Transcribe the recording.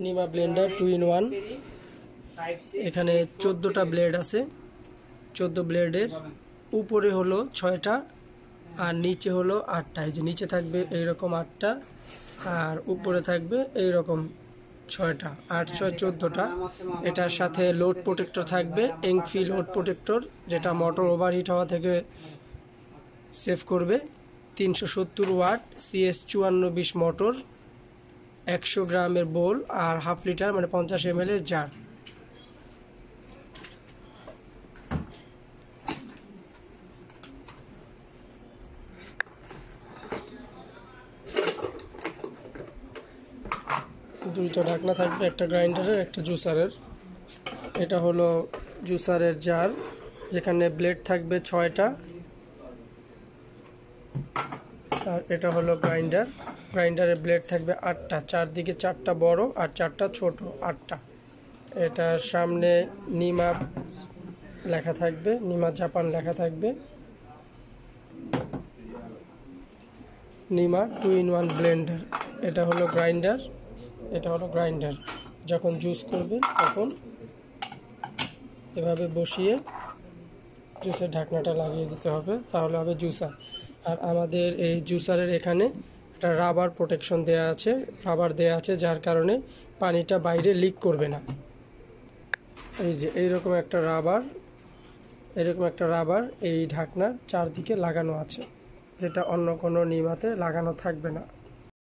Nima Blender 2-in-1। এখানে 14টা blade আছে। 14 ব্লেডের উপরে হলো 6টা আর নিচে হলো 8টা। এই যে নিচে থাকবে এইরকম 8টা আর উপরে থাকবে এইরকম 6টা। 8 6 14টা। এটার সাথে লোড প্রোটেক্টর থাকবে, এংফি লোড প্রোটেক্টর, যেটা মোটর ওভারহিট হওয়া থেকে সেভ করবে। 370 ওয়াট CS 5420 মোটর, 100 গ্রামের বোল আর হাফ লিটার মানে 50 ml এর জার। দুইটা ঢাকনা থাকবে, একটা গ্রাইন্ডারের একটা জুসারের। এটা হলো জুসারের জার, যেখানে ব্লেড থাকবে 6টা। আর এটা হলো গ্রাইন্ডার, গ্রাইন্ডারের ব্লেড থাকবে 8টা, চারদিকে 4টা বড় আর 4টা ছোট, 8টা। এটার সামনে নিমা লেখা থাকবে, নিমা জাপান লেখা থাকবে। Nima 2-in-1 Blender. এটা হলো গ্রাইন্ডার, এটা হলো গ্রাইন্ডার। যখন জুস করবেন তখন এভাবে বসিয়ে জুসের ঢাকনাটা লাগিয়ে দিতে হবে, তাহলে হবে জুসার। আর আমাদের এই জুসারের এখানে একটা রাবার প্রোটেকশন দেয়া আছে, রাবার দেয়া আছে, যার কারণে পানিটা বাইরে লিক করবে না। এই যে এইরকম একটা রাবার, এরকম একটা রাবার এই ঢাকনার চারদিকে লাগানো আছে, যেটা অন্য কোনো নিমাতে লাগানো থাকবে না।